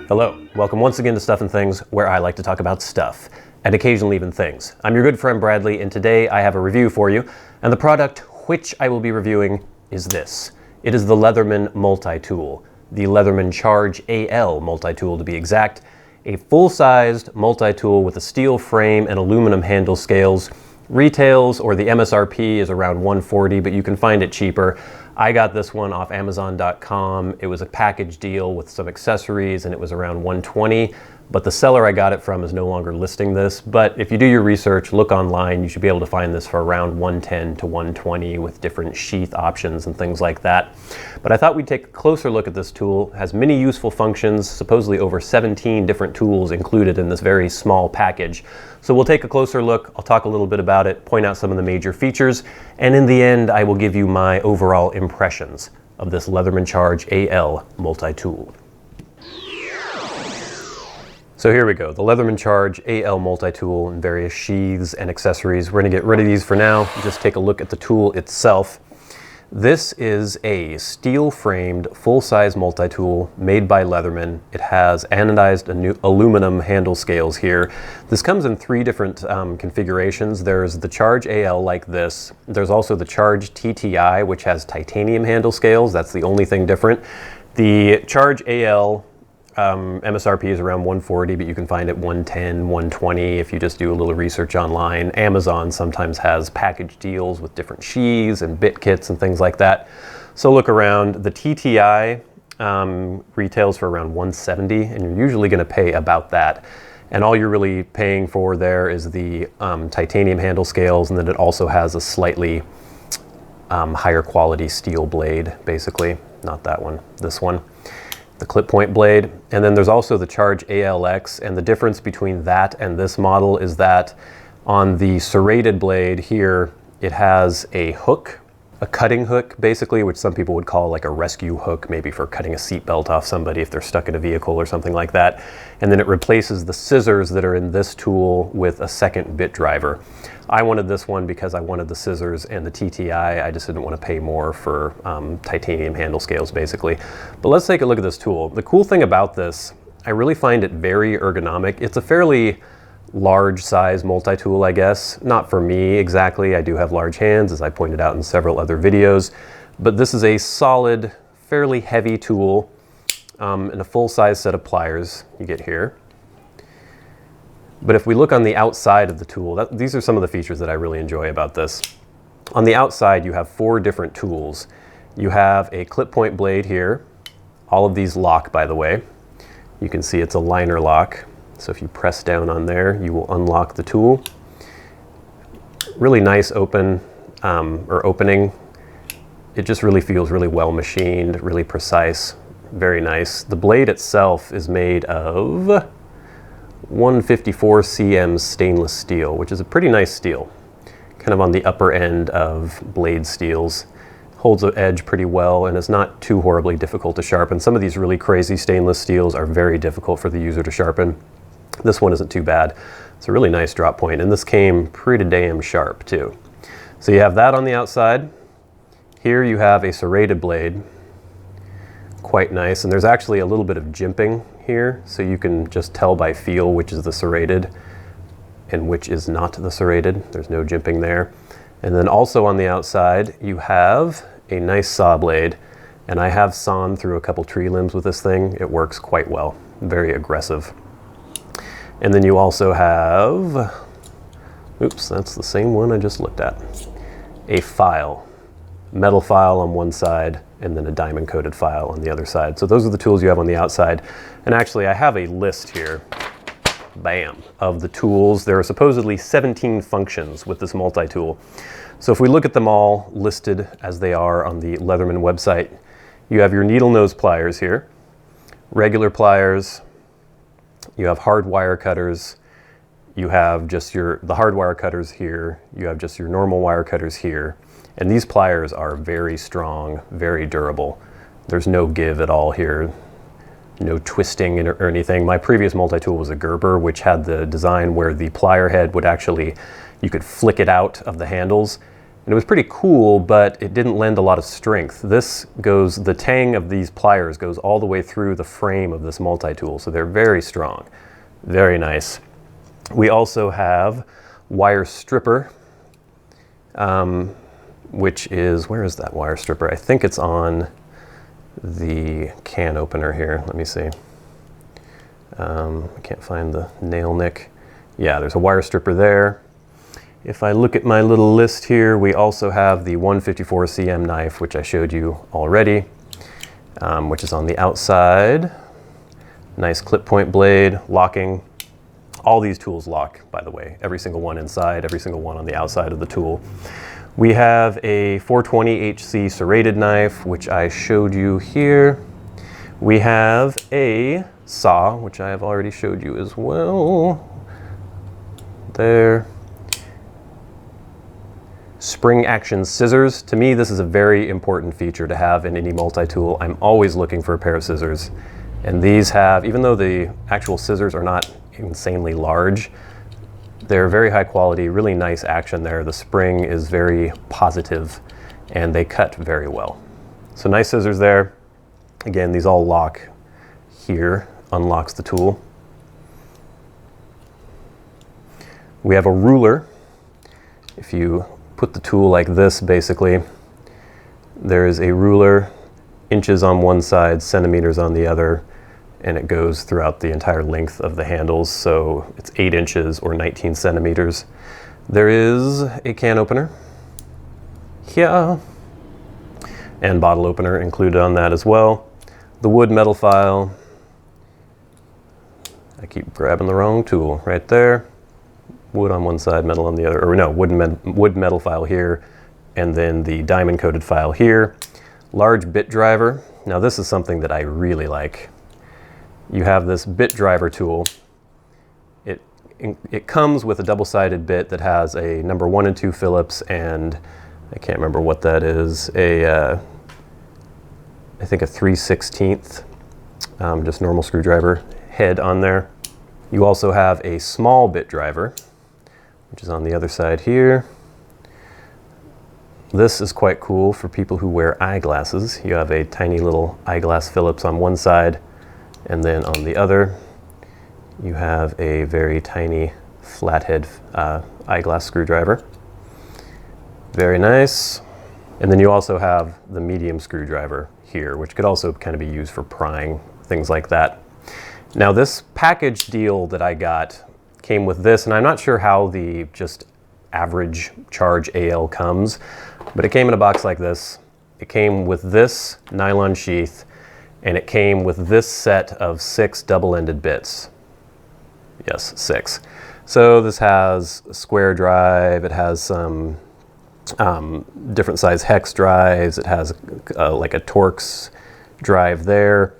Hello, welcome once again to Stuff and Things, where I like to talk about stuff, and occasionally even things. I'm your good friend Bradley, and today I have a review for you, and the product which I will be reviewing is this. It is the Leatherman multi-tool, the Leatherman Charge AL multi-tool to be exact, a full-sized multi-tool with a steel frame and aluminum handle scales. Retails, or the MSRP, is around $140, but you can find it cheaper. I got this one off Amazon.com. It was a package deal with some accessories, and it was around $120, but the seller I got it from is no longer listing this. But if you do your research, look online, you should be able to find this for around $110 to $120 with different sheath options and things like that. But I thought we'd take a closer look at this tool. It has many useful functions, supposedly over 17 different tools included in this very small package. So we'll take a closer look, I'll talk a little bit about it, point out some of the major features, and in the end I will give you my overall impressions of this Leatherman Charge AL multi-tool. So here we go, the Leatherman Charge AL multi-tool in various sheaths and accessories. We're going to get rid of these for now, just take a look at the tool itself. This is a steel-framed, full-size multi-tool made by Leatherman. It has anodized aluminum handle scales here. This comes in three different configurations. There's the Charge AL like this. There's also the Charge TTI, which has titanium handle scales. That's the only thing different. The Charge AL MSRP is around $140, but you can find it $110, $120 if you just do a little research online. Amazon sometimes has package deals with different sheaths and bit kits and things like that. So look around. The TTI retails for around $170, and you're usually going to pay about that. And all you're really paying for there is the titanium handle scales, and then it also has a slightly higher quality steel blade, basically. Not that one, this one. The clip point blade, and then there's also the Charge ALX, and the difference between that and this model is that on the serrated blade here, it has a hook, a cutting hook basically, which some people would call like a rescue hook, maybe for cutting a seatbelt off somebody if they're stuck in a vehicle or something like that. And then it replaces the scissors that are in this tool with a second bit driver. I wanted this one because I wanted the scissors and the TTI. I just didn't want to pay more for titanium handle scales, basically. But let's take a look at this tool. The cool thing about this, I really find it very ergonomic. It's a fairly large size multi-tool, I guess. Not for me exactly. I do have large hands, as I pointed out in several other videos. But this is a solid, fairly heavy tool and a full-size set of pliers you get here. But if we look on the outside of the tool, these are some of the features that I really enjoy about this. On the outside, you have four different tools. You have a clip point blade here. All of these lock, by the way. You can see it's a liner lock. So if you press down on there, you will unlock the tool. Really nice opening. It just really feels really well machined, really precise, very nice. The blade itself is made of 154 cm stainless steel, which is a pretty nice steel, kind of on the upper end of blade steels. Holds the edge pretty well and is not too horribly difficult to sharpen. Some of these really crazy stainless steels are very difficult for the user to sharpen. This one isn't too bad. It's a really nice drop point, and this came pretty damn sharp too. So you have that on the outside. Here you have a serrated blade, quite nice, and there's actually a little bit of jimping here, so you can just tell by feel which is the serrated and which is not the serrated. There's no jimping there. And then also on the outside you have a nice saw blade, and I have sawn through a couple tree limbs with this thing. It works quite well, very aggressive. And then you also have, oops, that's the same one I just looked at, a file, metal file on one side, and then a diamond coated file on the other side. So those are the tools you have on the outside. And actually I have a list here, bam, of the tools. There are supposedly 17 functions with this multi-tool. So if we look at them all listed as they are on the Leatherman website, you have your needle nose pliers here, regular pliers, you have hard wire cutters, you have just the hard wire cutters here, you have just your normal wire cutters here. And these pliers are very strong, very durable. There's no give at all here, no twisting or anything. My previous multi-tool was a Gerber, which had the design where the plier head would actually, you could flick it out of the handles, And it was pretty cool, but it didn't lend a lot of strength. The tang of these pliers goes all the way through the frame of this multi-tool, so they're very strong. Very nice. We also have wire stripper, which is, where is that wire stripper? I think it's on the can opener here. Let me see. I can't find the nail nick. Yeah, there's a wire stripper there. If I look at my little list here, we also have the 154 cm knife, which I showed you already, which is on the outside. Nice clip point blade, locking. All these tools lock, by the way. Every single one inside, every single one on the outside of the tool. We have a 420 HC serrated knife, which I showed you here. We have a saw, which I have already showed you as well. There. Spring action scissors. To me, this is a very important feature to have in any multi-tool. I'm always looking for a pair of scissors. And these have, even though the actual scissors are not insanely large, they're very high quality, really nice action there. The spring is very positive and they cut very well. So nice scissors there. Again, these all lock here, unlocks the tool. We have a ruler. If you put the tool like this, basically, there is a ruler, inches on one side, centimeters on the other, and it goes throughout the entire length of the handles, so it's 8 inches or 19 centimeters. There is a can opener here, and bottle opener included on that as well. The wood metal file. I keep grabbing the wrong tool right there. Wood on one side, metal on the other, or no, wood metal file here, and then the diamond coated file here. Large bit driver. Now this is something that I really like. You have this bit driver tool. It comes with a double-sided bit that has a number 1 and 2 Phillips, and I can't remember what that is, I think a 3/16, just normal screwdriver head on there. You also have a small bit driver, which is on the other side here. This is quite cool for people who wear eyeglasses. You have a tiny little eyeglass Phillips on one side, and then on the other, you have a very tiny flathead eyeglass screwdriver. Very nice. And then you also have the medium screwdriver here, which could also kind of be used for prying, things like that. Now this package deal that I got came with this, and I'm not sure how the just average Charge AL comes, but it came in a box like this. It came with this nylon sheath, and it came with this set of 6 double-ended bits. Yes, 6. So this has a square drive, it has some different size hex drives, it has like a Torx drive there.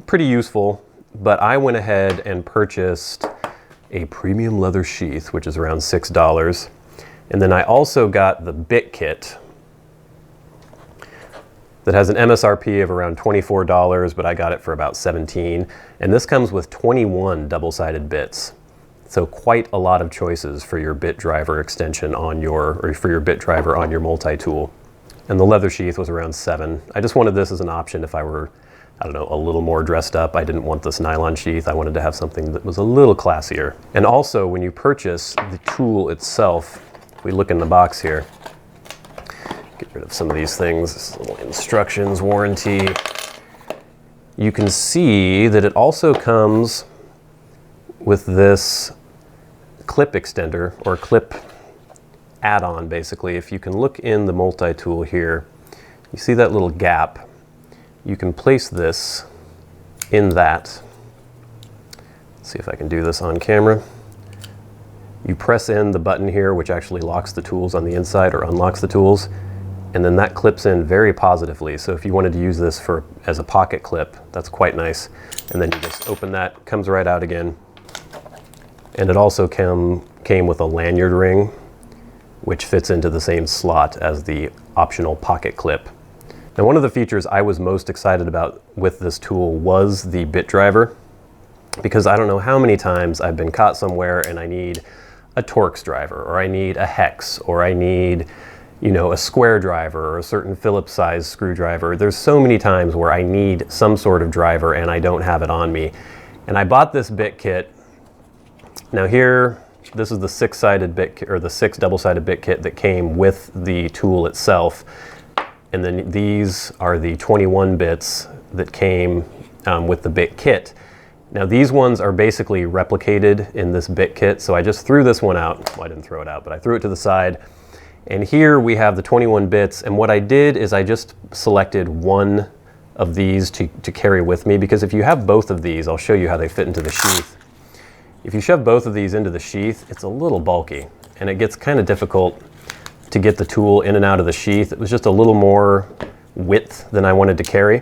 Pretty useful, but I went ahead and purchased a premium leather sheath, which is around $6. And then I also got the bit kit that has an MSRP of around $24, but I got it for about $17. And this comes with 21 double-sided bits. So quite a lot of choices for your bit driver extension on your, or for your bit driver on your multi-tool. And the leather sheath was around $7. I just wanted this as an option if I were, I don't know, a little more dressed up. I didn't want this nylon sheath. I wanted to have something that was a little classier. And also, when you purchase the tool itself, if we look in the box here, get rid of some of these things, this little instructions, warranty, you can see that it also comes with this clip extender, or clip add-on, basically. If you can look in the multi-tool here, you see that little gap. You can place this in that. Let's see if I can do this on camera. You press in the button here, which actually locks the tools on the inside or unlocks the tools, and then that clips in very positively. So if you wanted to use this as a pocket clip, that's quite nice. And then you just open that, comes right out again. And it also came with a lanyard ring, which fits into the same slot as the optional pocket clip. Now, one of the features I was most excited about with this tool was the bit driver, because I don't know how many times I've been caught somewhere and I need a Torx driver, or I need a hex, or I need, you know, a square driver or a certain Phillips size screwdriver. There's so many times where I need some sort of driver and I don't have it on me. And I bought this bit kit. Now here, this is the 6-sided bit kit, or the 6 double-sided bit kit that came with the tool itself. And then these are the 21 bits that came with the bit kit. Now these ones are basically replicated in this bit kit, so I just threw this one out. Well, I didn't throw it out, but I threw it to the side. And here we have the 21 bits, and what I did is I just selected one of these to carry with me, because if you have both of these, I'll show you how they fit into the sheath. If you shove both of these into the sheath, it's a little bulky, and it gets kind of difficult to get the tool in and out of the sheath. It was just a little more width than I wanted to carry.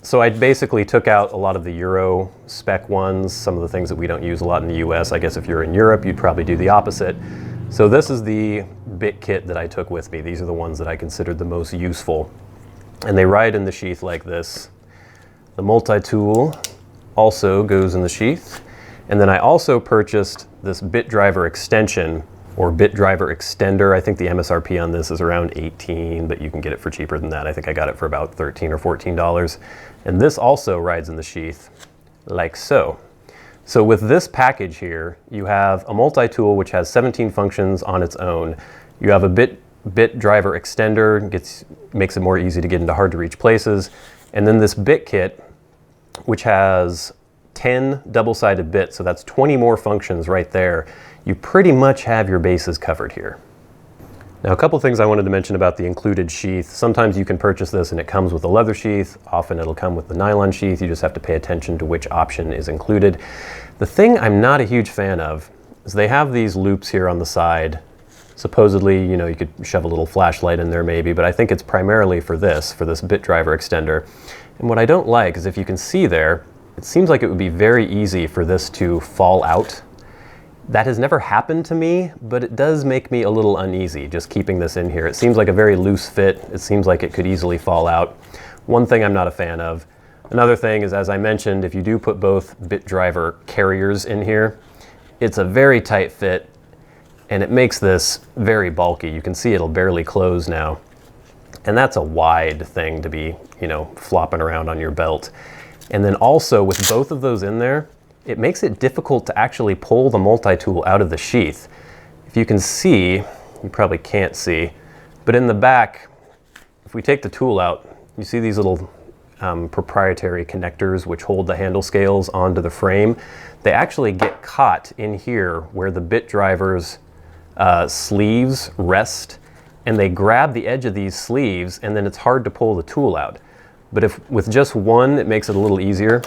So I basically took out a lot of the Euro spec ones, some of the things that we don't use a lot in the US. I guess if you're in Europe, you'd probably do the opposite. So this is the bit kit that I took with me. These are the ones that I considered the most useful. And they ride in the sheath like this. The multi-tool also goes in the sheath. And then I also purchased this bit driver extension, or bit driver extender. I think the MSRP on this is around $18, but you can get it for cheaper than that. I think I got it for about $13 or $14. And this also rides in the sheath like so. So with this package here, you have a multi-tool which has 17 functions on its own. You have a bit driver extender, makes it more easy to get into hard to reach places. And then this bit kit, which has 10 double-sided bits, so that's 20 more functions right there. You pretty much have your bases covered here. Now, a couple things I wanted to mention about the included sheath. Sometimes you can purchase this and it comes with a leather sheath. Often it'll come with the nylon sheath. You just have to pay attention to which option is included. The thing I'm not a huge fan of is they have these loops here on the side. Supposedly, you know, you could shove a little flashlight in there maybe, but I think it's primarily for this bit driver extender. And what I don't like is, if you can see there, it seems like it would be very easy for this to fall out. That has never happened to me, but it does make me a little uneasy just keeping this in here. It seems like a very loose fit. It seems like it could easily fall out. One thing I'm not a fan of. Another thing is, as I mentioned, if you do put both bit driver carriers in here, it's a very tight fit and it makes this very bulky. You can see it'll barely close now. And that's a wide thing to be, you know, flopping around on your belt. And then also with both of those in there, it makes it difficult to actually pull the multi-tool out of the sheath. If you can see, you probably can't see, but in the back, if we take the tool out, you see these little proprietary connectors which hold the handle scales onto the frame. They actually get caught in here where the bit driver's sleeves rest, and they grab the edge of these sleeves, and then it's hard to pull the tool out. But if with just one, it makes it a little easier.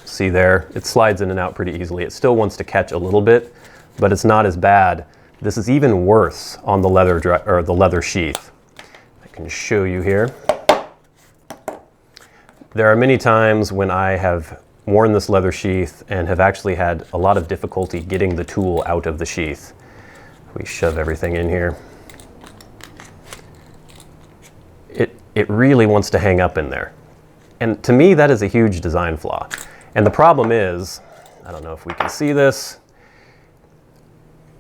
See there, it slides in and out pretty easily. It still wants to catch a little bit, but it's not as bad. This is even worse on the leather sheath. I can show you here. There are many times when I have worn this leather sheath and have actually had a lot of difficulty getting the tool out of the sheath. We shove everything in here. It really wants to hang up in there. And to me, that is a huge design flaw. And the problem is, I don't know if we can see this.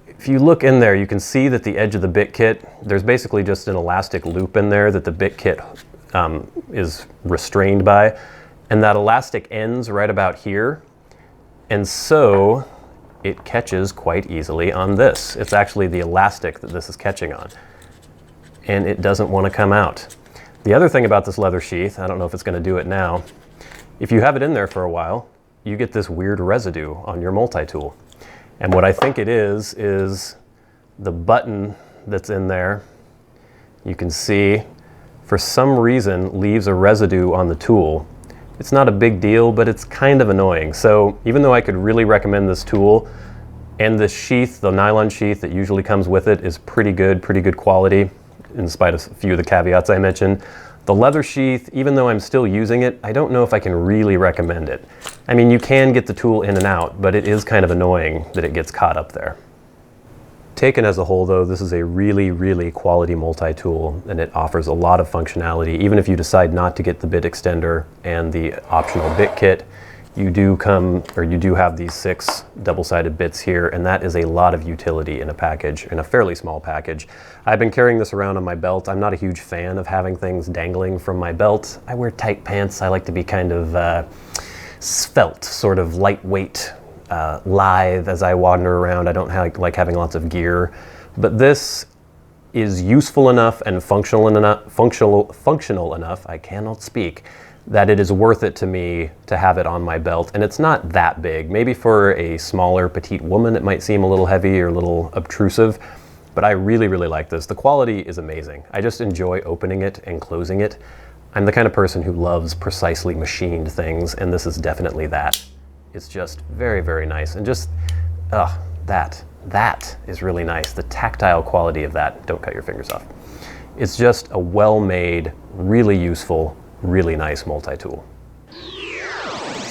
If you look in there, you can see that the edge of the bit kit, there's basically just an elastic loop in there that the bit kit is restrained by. And that elastic ends right about here. And so it catches quite easily on this. It's actually the elastic that this is catching on. And it doesn't want to come out. The other thing about this leather sheath, I don't know if it's going to do it now, if you have it in there for a while, you get this weird residue on your multi-tool. And what I think it is the button that's in there, you can see, for some reason leaves a residue on the tool. It's not a big deal, but it's kind of annoying. So even though I could really recommend this tool, and the sheath, the nylon sheath that usually comes with it, is pretty good quality, in spite of a few of the caveats I mentioned. The leather sheath, even though I'm still using it, I don't know if I can really recommend it. I mean, you can get the tool in and out, but it is kind of annoying that it gets caught up there. Taken as a whole though, this is a really quality multi-tool, and it offers a lot of functionality. Even if you decide not to get the bit extender and the optional bit kit, you do have these 6 double-sided bits here, and that is a lot of utility in a package, in a fairly small package. I've been carrying this around on my belt. I'm not a huge fan of having things dangling from my belt. I wear tight pants. I like to be kind of svelte, sort of lightweight, lithe as I wander around. I don't like having lots of gear, but this is useful enough and functional enough, I cannot speak, that it is worth it to me to have it on my belt. And it's not that big. Maybe for a smaller, petite woman, it might seem a little heavy or a little obtrusive, but I really, really like this. The quality is amazing. I just enjoy opening it and closing it. I'm the kind of person who loves precisely machined things, and this is definitely that. It's just very, very nice. And just, that is really nice. The tactile quality of that, don't cut your fingers off. It's just a well-made, really useful, really nice multi-tool.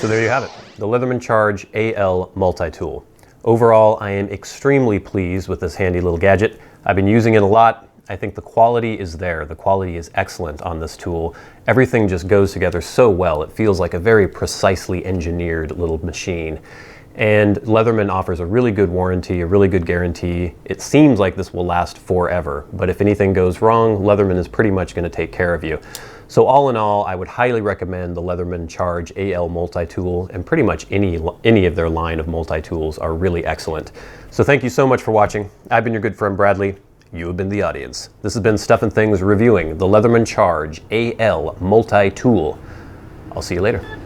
So there you have it, the Leatherman Charge AL multi-tool. Overall, I am extremely pleased with this handy little gadget. I've been using it a lot. I think the quality is there. The quality is excellent on this tool. Everything just goes together so well. It feels like a very precisely engineered little machine. And Leatherman offers a really good warranty, a really good guarantee. It seems like this will last forever, but if anything goes wrong, Leatherman is pretty much going to take care of you. So all in all, I would highly recommend the Leatherman Charge AL multi-tool, and pretty much any of their line of multi-tools are really excellent. So thank you so much for watching. I've been your good friend Bradley. You have been the audience. This has been Stuff and Things reviewing the Leatherman Charge AL multi-tool. I'll see you later.